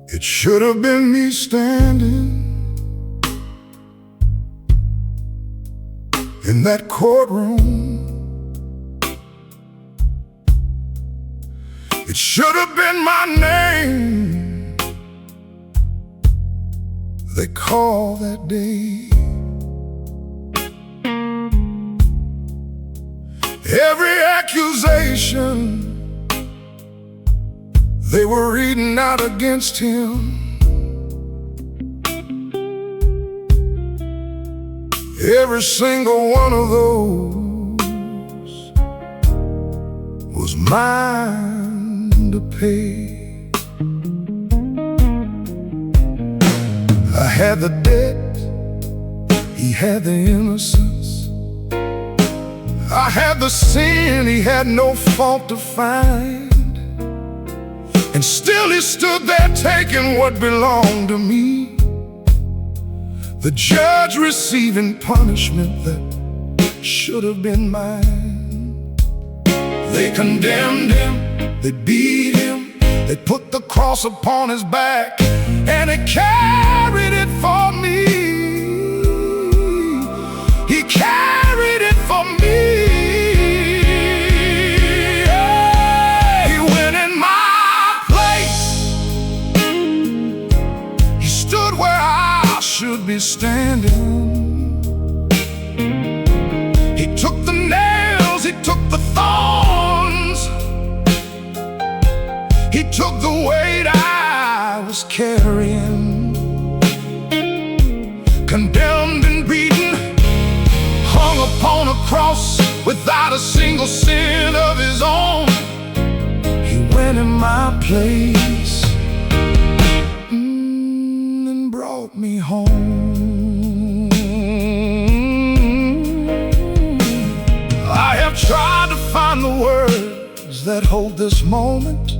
It should have been me standing in that courtroom. It should have been my name they called that day. Every accusation they were reading out against him, every single one of those was mine to pay. I had the debt, he had the innocence. I had the sin, he had no fault to find. And still he stood there taking what belonged to me, the judge receiving punishment that should have been mine. They condemned him, they beat him, they put the cross upon his back, and he carried it for me. He carried it for me. Should be standing. He took the nails, he took the thorns, he took the weight I was carrying. Condemned and beaten, hung upon a cross without a single sin of his own. He went in my place and brought me home. I have tried to find the words that hold this moment,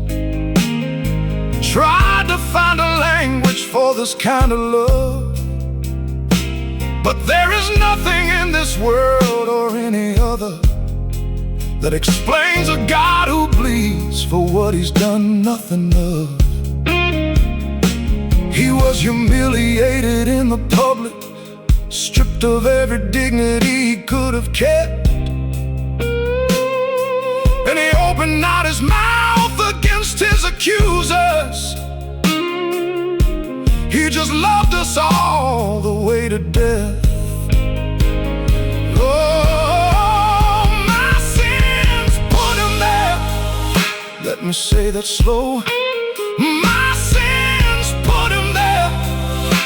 tried to find a language for this kind of love, but there is nothing in this world or any other that explains a God who bleeds for what he's done nothing of. He was humiliated in the public, stripped of every dignity he could have kept, and he opened not his mouth against his accusers. He just loved us all the way to death. Oh, my sins put him there. Let me say that slow. My sins put him there.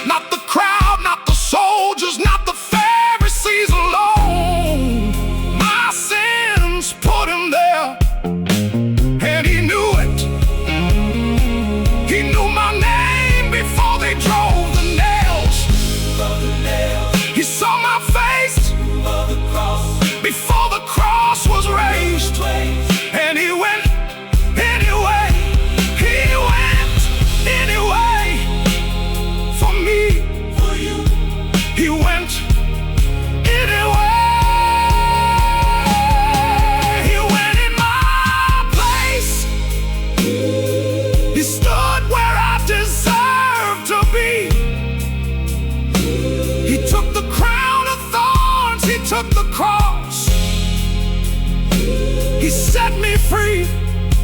Not the crowd, not the soldiers, not the Pharisees alone. My sins put him there, and he knew it. He knew my name before they drove the nails. He saw my face before the cross was raised, and he went anyway. He went anyway for me, for you. He went anyway. He went in my place. He stood where I deserved to be. He took the crown of thorns, he took the cross. He set me free,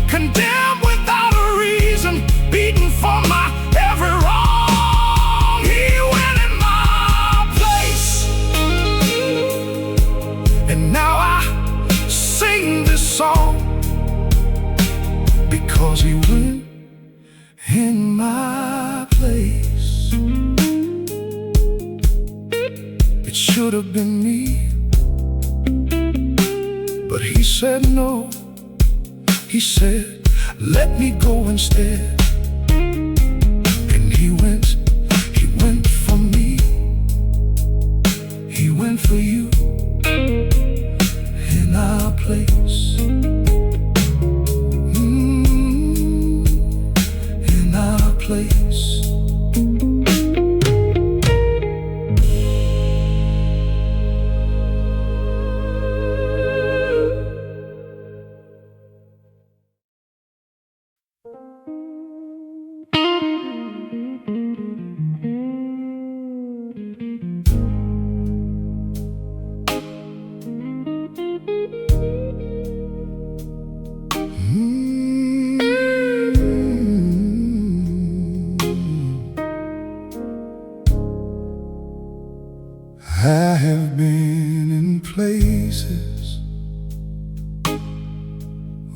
condemned without a reason, beaten for my every wrong. He went in my place, and now I sing this song because he went in my place. It should have been me, but he said no. He said, let me go instead. And he went for me. He went for you in our place.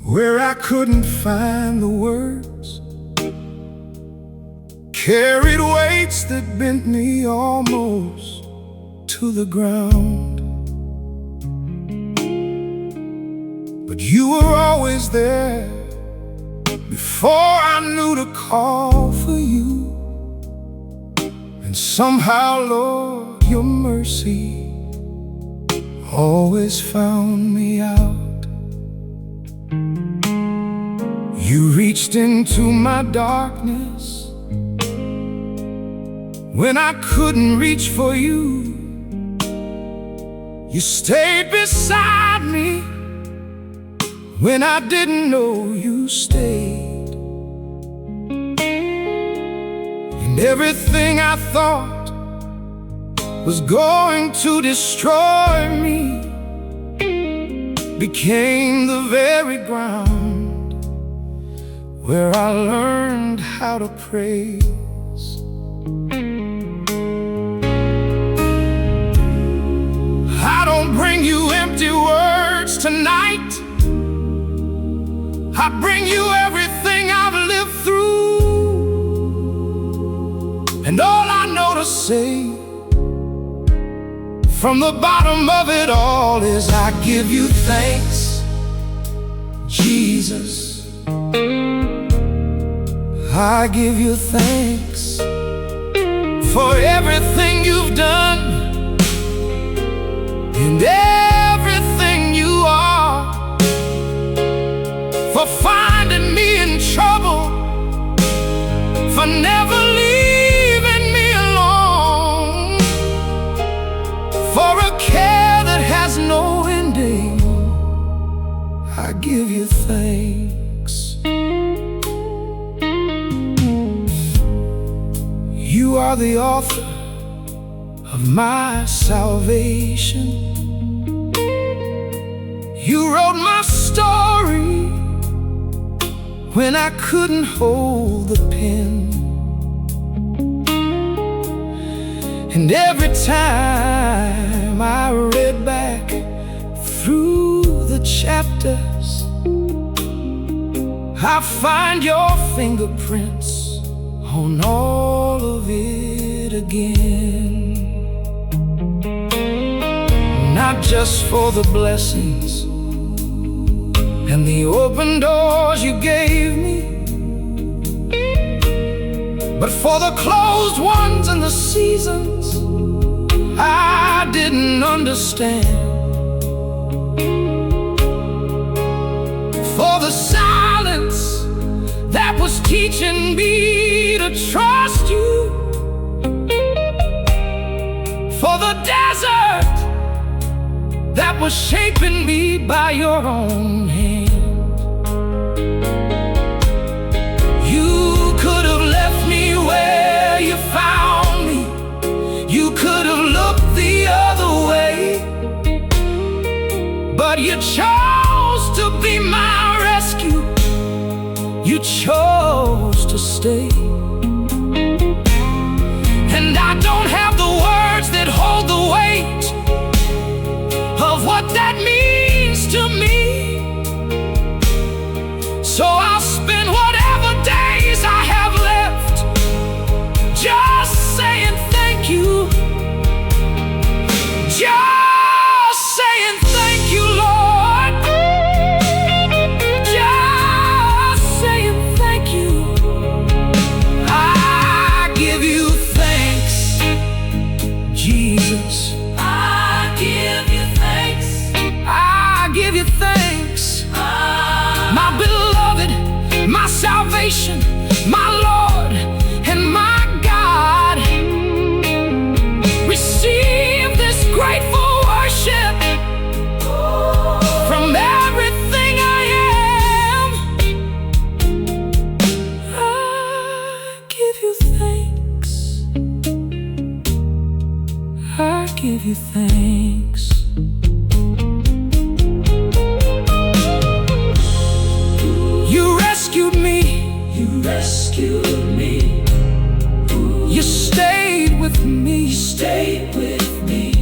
where I couldn't find the words, carried weights that bent me almost to the ground. But you were always there before I knew to call for you. And somehow, Lord, your mercy always found me out. You reached into my darkness when I couldn't reach for you. You stayed beside me when I didn't know you stayed. And everything I thought was going to destroy me became the very ground where I learned how to praise. I don't bring you empty words tonight. I bring you everything I've lived through. And all I know to say from the bottom of it all is I give you thanks, Jesus. I give you thanks for everything you've done and everything you are, for finding me in trouble, for never leaving me alone, for a care that has no ending. I give you thanks. You are the author of my salvation. You wrote my story when I couldn't hold the pen. And every time I read back through the chapters, I find your fingerprints on all of it again. Not just for the blessings and the open doors you gave me, but for the closed ones and the seasons I didn't understand, for the silence that was teaching me to trust you, for the desert that was shaping me by your own hand. You could have left me where you found me. You could have looked the other way, but you chose to be my rescue. You chose to stay. And I don't have the words that hold the weight of what that means to me. So I'll spend whatever days I have left just saying thank you. Just saying thank you, Lord. Just saying thank you. I give you thanks, Jesus. I give you thanks. I give you thanks. My beloved, my salvation, my Lord and my God. Receive this grateful worship from everything I am. I give you thanks. I give you thanks. You rescued me. You rescued me. You stayed with me. You stayed with me.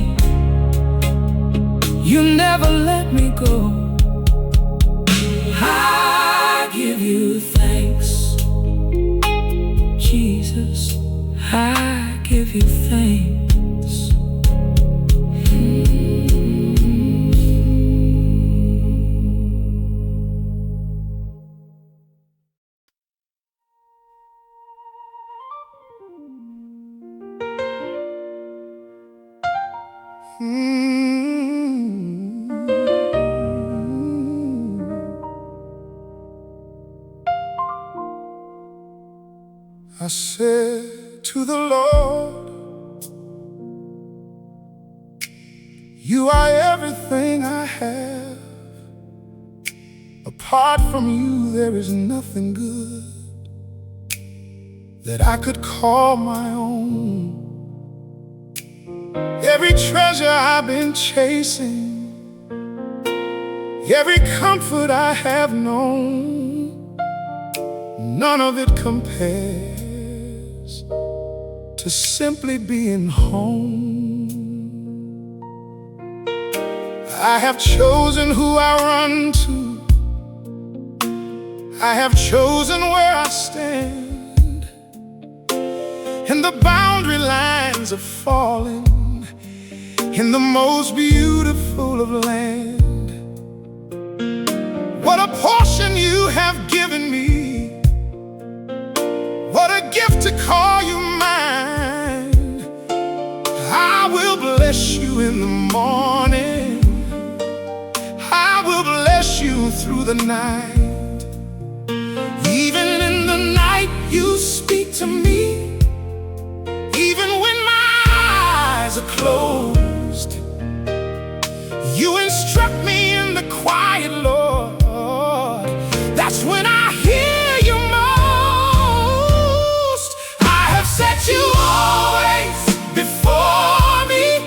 You never let me go. few things. I said to the Lord, you are everything I have. Apart from you, there is nothing good that I could call my own. Every treasure I've been chasing, every comfort I have known, none of it compares to simply being home. I have chosen who I run to, I have chosen where I stand, and the boundary lines are falling in the most beautiful of land. What a portion you have given me, what a gift to call you mine. I will bless you in the morning, I will bless you through the night. Even in the night you speak to me, even when my eyes are closed. You instruct me in the quiet, Lord. That's when I hear you most. I have set you always before me.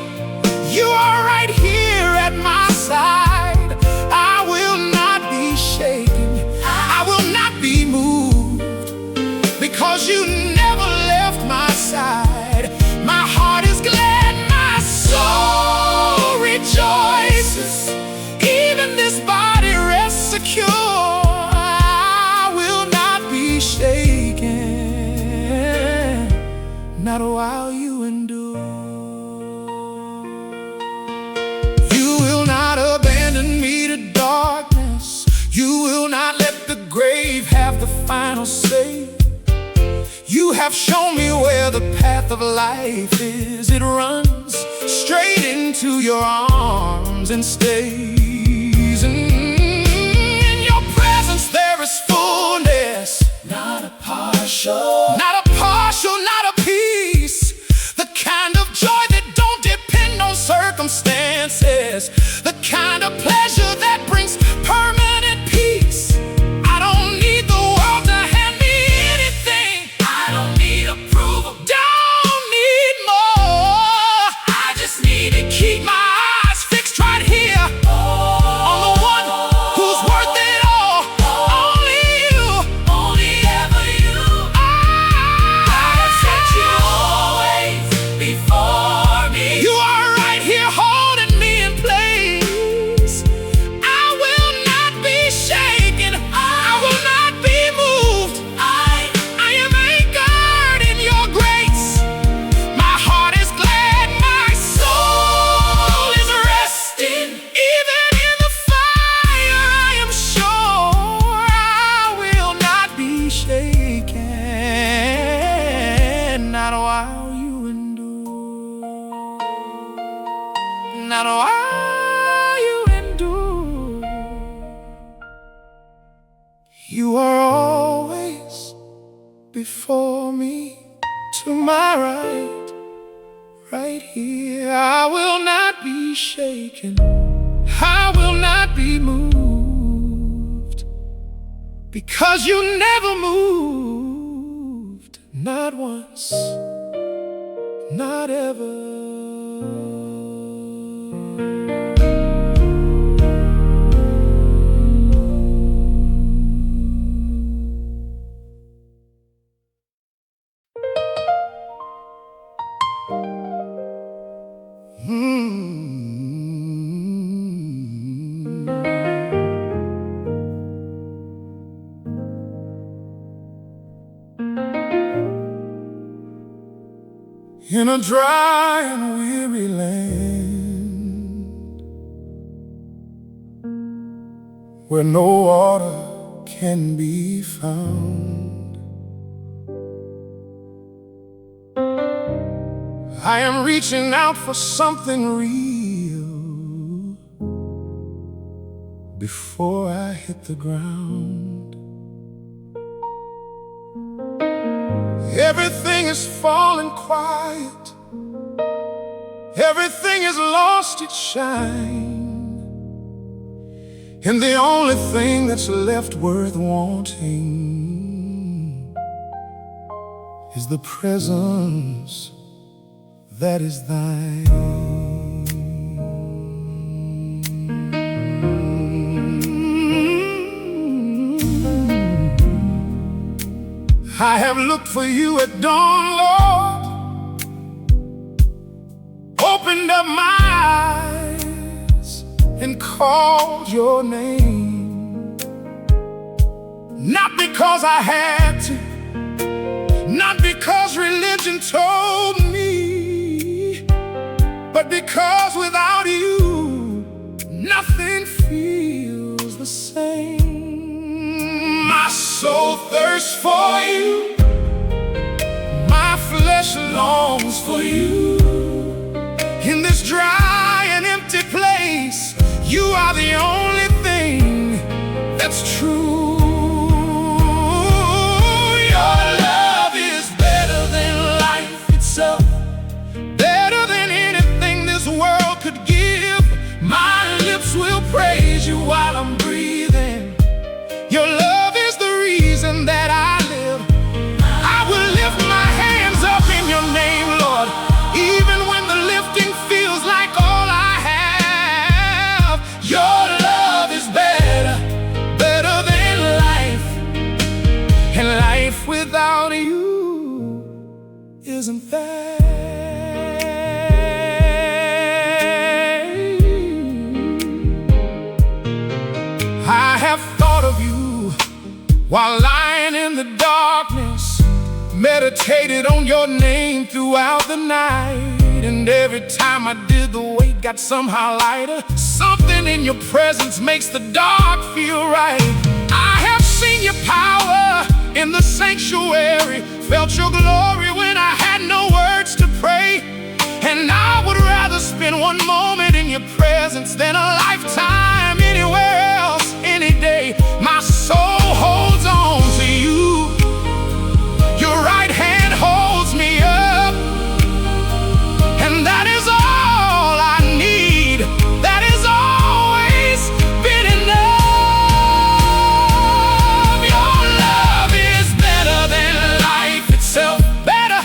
You are right here at my side. I will not be shaken, I will not be moved, because you never left my side. My heart is glad, my soul rejoices. Even this body rests secure. I will not be shaken, not while you endure. You will not abandon me to darkness. You will not let the grave have the final say. You have shown me where the path of life is. It runs straight into your arms and stays. In your presence there is fullness, not a partial, not a piece. The kind of joy that don't depend on circumstances, the kind of pleasure that brings permanent peace. I don't need the world to hand me anything, I don't need approval, don't need more. I just need to keep my eyes fixed right here on the one who's worth it all. Only you, only ever you. I have set you always before me. You are right here holding me in place. I will not be shaken, I will not be moved. I am anchored in your grace. My heart is glad, my soul is resting. Even in the fire I am sure I will not be shaken, not while you endure, not while you endure. You are always before me, to my right, right here. I will not be shaken, I will not be moved, because you never moved, not once, not ever. in a dry and weary land where no water can be found. I am reaching out for something real before I hit the ground. Everything is falling quiet. Everything has lost its shine. And the only thing that's left worth wanting is the presence that is thine. I have looked for you at dawn, Lord, opened up my eyes and called your name. Not because I had to, not because religion told me, but because without you, nothing feels the same. My soul thirsts for you, my flesh longs for you. In this dry and empty place, you are the only thing that's true. Your love is better than life itself, better than anything this world could give. My lips will praise you while I'm breathing. Your love is the reason that I live. I will lift my hands up in your name, Lord, even when the lifting feels like all I have. Your love is better, better than life. And life without you isn't fair. I have thought of you while lying in the darkness, meditated on your name throughout the night. And every time I did, the weight got somehow lighter. Something in your presence makes the dark feel right. I have seen your power in the sanctuary, felt your glory when I had no words to pray. And I would rather spend one moment in your presence than a lifetime anywhere else, any day. My soul holds on to you. Your right hand holds me up, and that is all I need. That is always been enough. Your love is better than life itself, better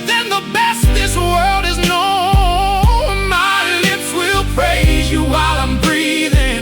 than the best this world has known. My lips will praise you while I'm breathing.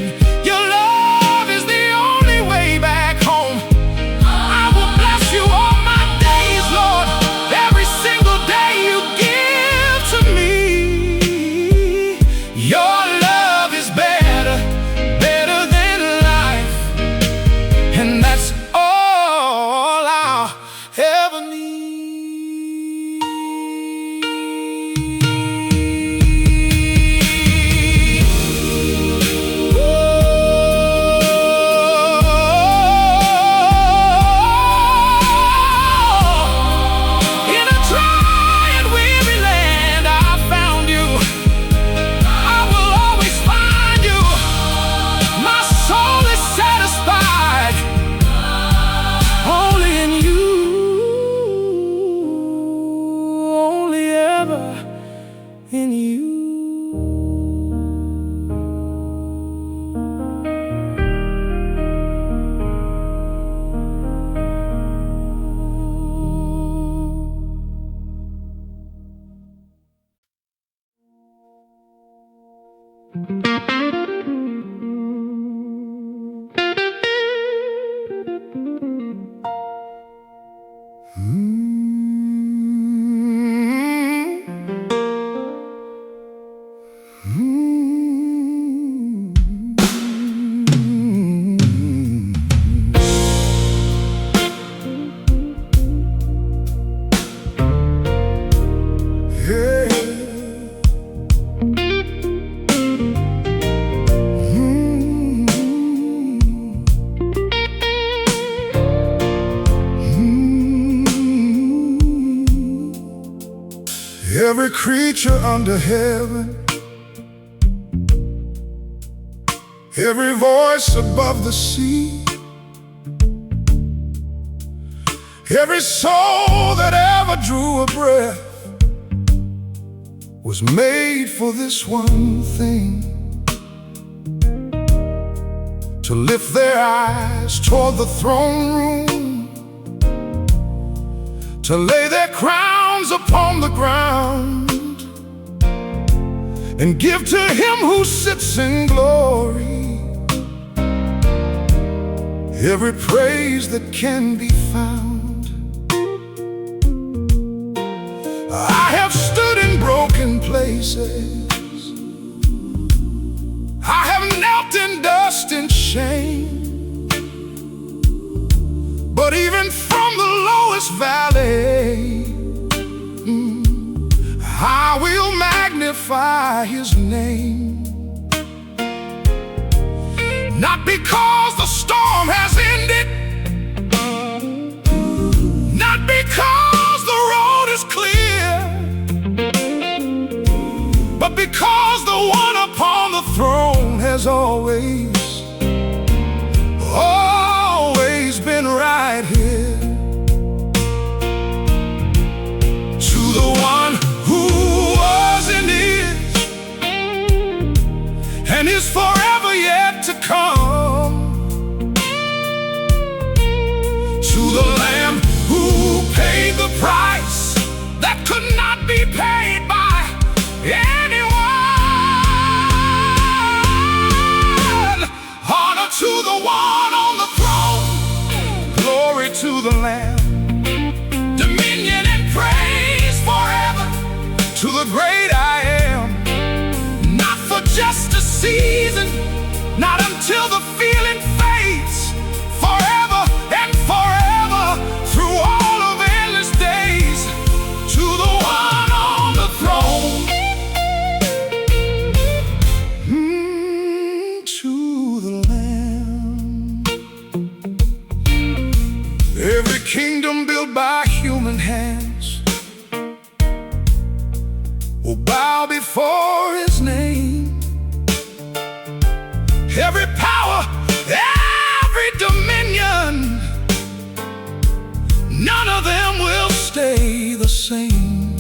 Every creature under heaven, every voice above the sea, every soul that ever drew a breath was made for this one thing: to lift their eyes toward the throne room, to lay their crowns upon the ground, and give to Him who sits in glory every praise that can be found. I have stood in broken places, I have knelt in dust and shame, but even from the lowest valley, I will magnify His name. Not because the storm has ended, not because the road is clear, but because the one upon the throne has always been right here. To the one who was and is forever yet to come, to the Lamb who paid the price that could not be paid by anyone. Honor to the one on the throne, glory to the Lamb, dominion and praise forever to the great I am. Not for just a season, not until the feeling fades, forever and forever, through all of endless days, to the one on the throne, to the Lamb. Every kingdom built by human hands will bow before His name. Every power, every dominion, none of them will stay the same.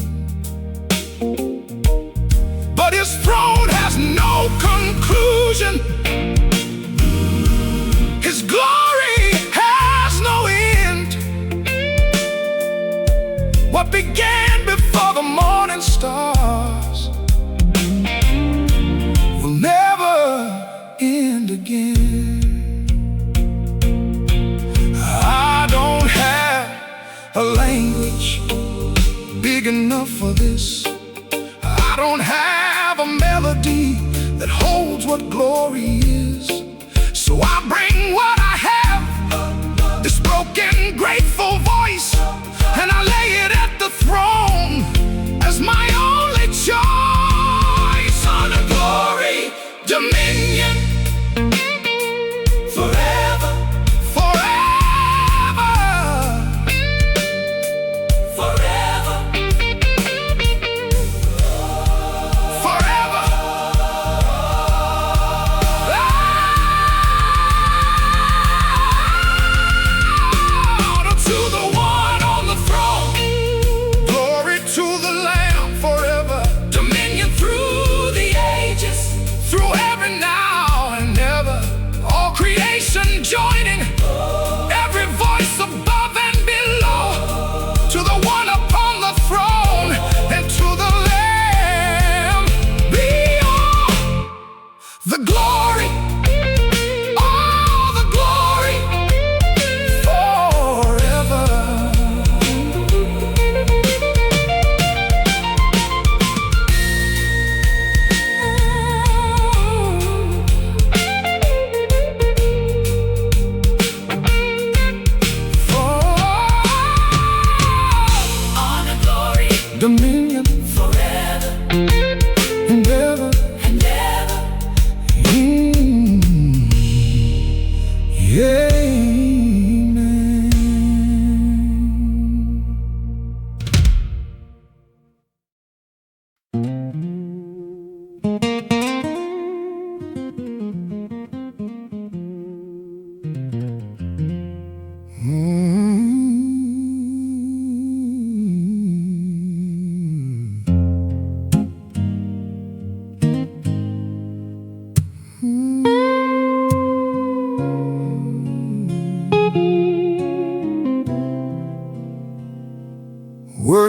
But His throne has no conclusion, His glory has no end. What began before the morning stars will never end again. I don't have a language big enough for this. I don't have a melody that holds what glory is. So I bring what I have, this broken, grateful voice, and I lay it at the throne as my only choice. Honor, glory, dominion, forever, forever, forever, forever. Honor to the one on the throne, glory to the Lamb forever, dominion through the ages, through every now and ever, all creation joining, every voice above and below, to the one upon the throne and to the Lamb be all the glory, all the glory forever. Honor, glory, dominion forever and ever and ever. Amen.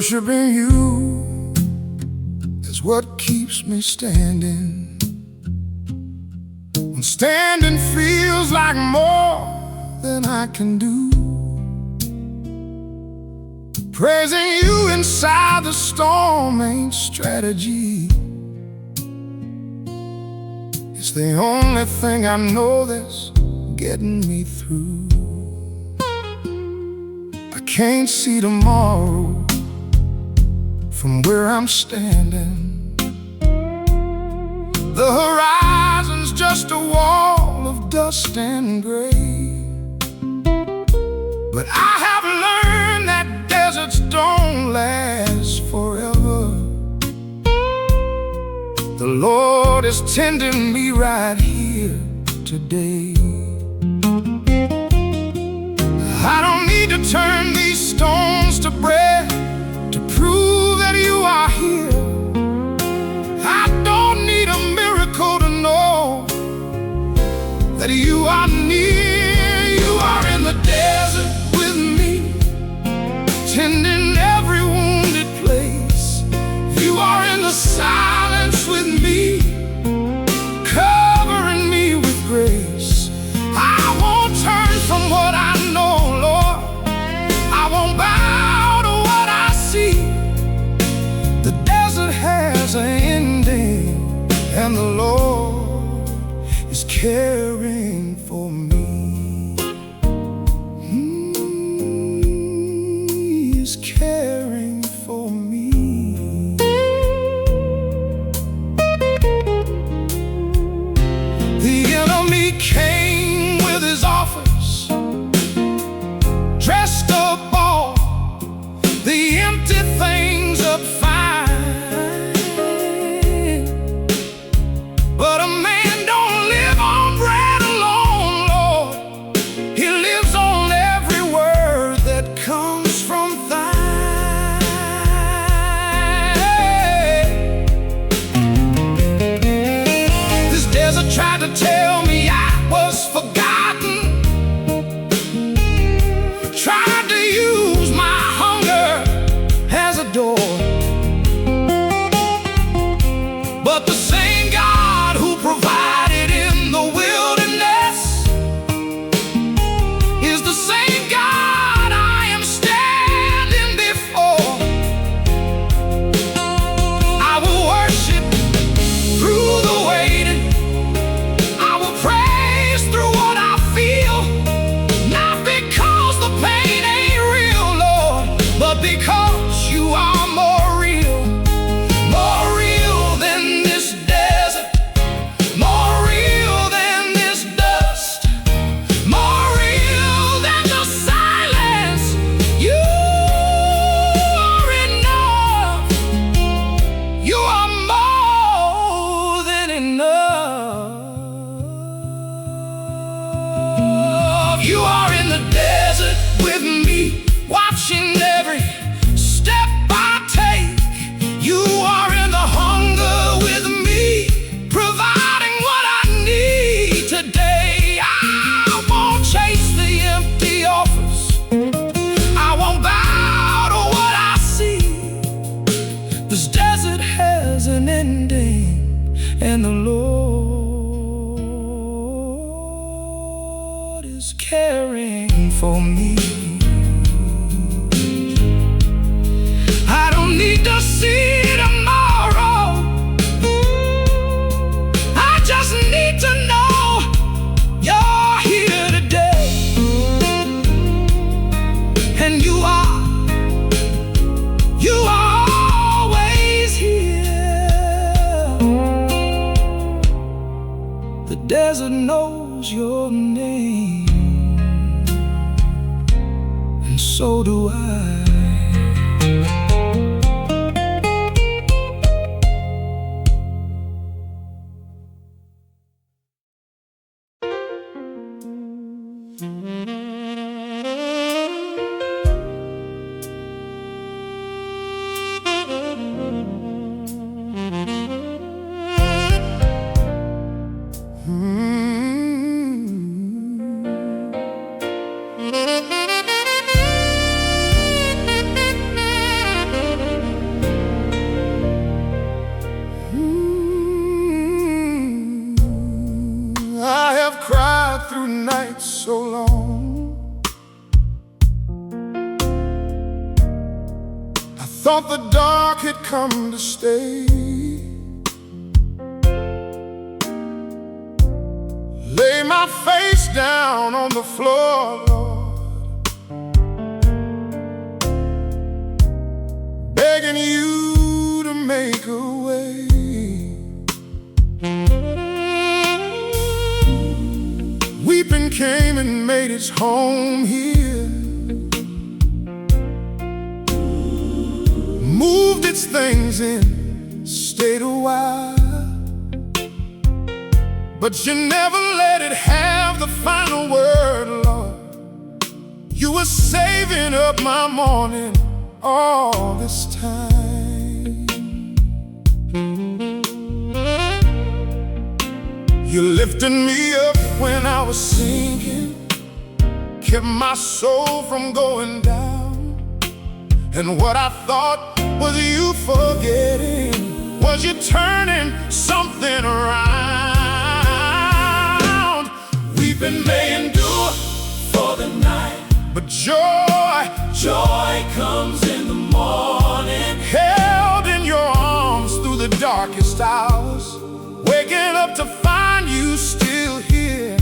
Worshiping you is what keeps me standing. When standing feels like more than I can do, praising you inside the storm ain't strategy. It's the only thing I know that's getting me through. I can't see tomorrow from where I'm standing. The horizon's just a wall of dust and gray. But I have learned that deserts don't last forever. The Lord is tending me right here today. I don't need to turn these stones to bread to prove that you are here. I don't need a miracle to know that you are near. You are in the desert with me, tending every wounded place. You are in the silence with me, covering me with grace. I won't turn from what I know, Lord. I won't bow to what I see. The desert has an ending, and the Lord is caring for me. He is caring for me. The enemy came with his offers, dressed up all the empty things up fine. But a man don't live on bread alone, Lord. He lives on every word that comes from thine. This desert tried to tell me I was forgotten, tried to use my hunger as a door. But the same God who provided in the wilderness is the same God I am standing before. I will worship through the waiting. I will praise through what I feel, not because the pain ain't real, Lord, but because you are more real than this desert, more real than this dust, more real than the silence. You are enough. You are more than enough. You are in the desert with me, watching every step I take. You are in the hunger with me, providing what I need today. I won't chase the empty offers. I won't bow to what I see. This desert has an ending, and the Lord is caring for me. I don't need to see tomorrow. I just need to know you're here today. And you are always here. The desert knows your name, and so do I. through nights so long. I thought the dark had come to stay. Lay my face down on the floor, Lord, begging you to make a way. Weeping came and made its home here, moved its things in, stayed a while. But you never let it have the final word, Lord. You were saving up my morning all this time. You lifted me up when I was sinking, kept my soul from going down. And what I thought was you forgetting was you turning something around. Weeping may endure for the night, but joy comes in the morning. Held in your arms through the darkest hours, waking up to find you still here.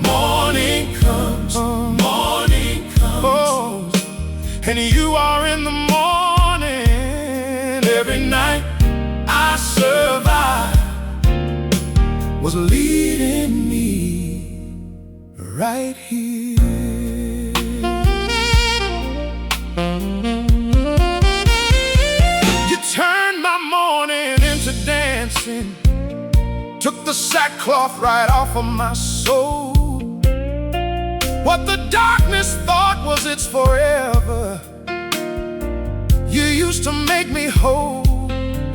Morning comes, and you are in the morning. Every night I survived was leading me right here. You turned my morning into dancing, took the sackcloth right off of my soul. What the darkness thought was its forever, you used to make me whole.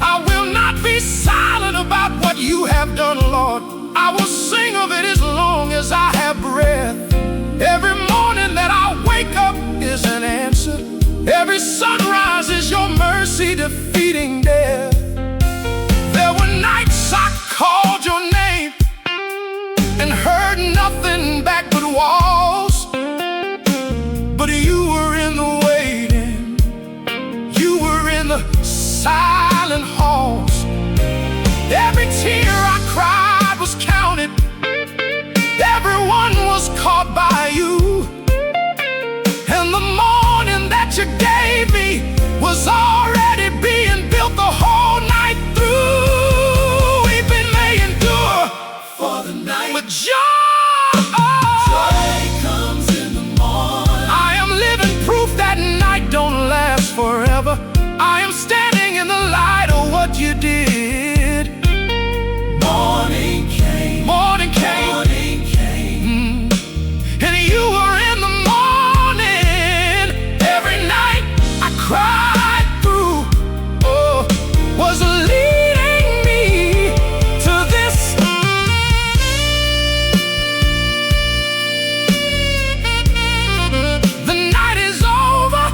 I will not be silent about what you have done, Lord. I will sing of it as long as I have breath. Every morning that I wake up is an answer. Every sunrise is your mercy defeating death. There were nights I called your name and heard nothing back but walls. But you were in the waiting, you were in the silent halls. Every tear I cried was counted, everyone was caught by you. And the morning that you gave me was already being built the whole night through. Weeping may endure for the night, but joy comes in the morning. I am living proof that night don't last forever. I am standing in the light of what you did. Morning came, and you were in the morning. Every night I cried through, was leading me to this. The night is over.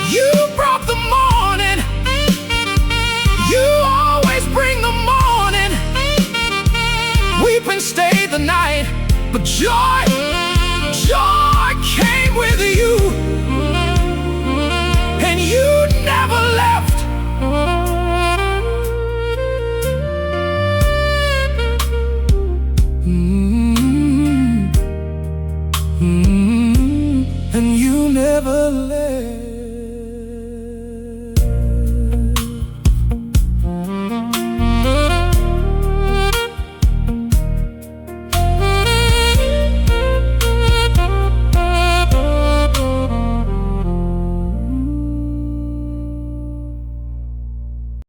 You brought the morning. You always bring the morning. Weeping stay the night, but joy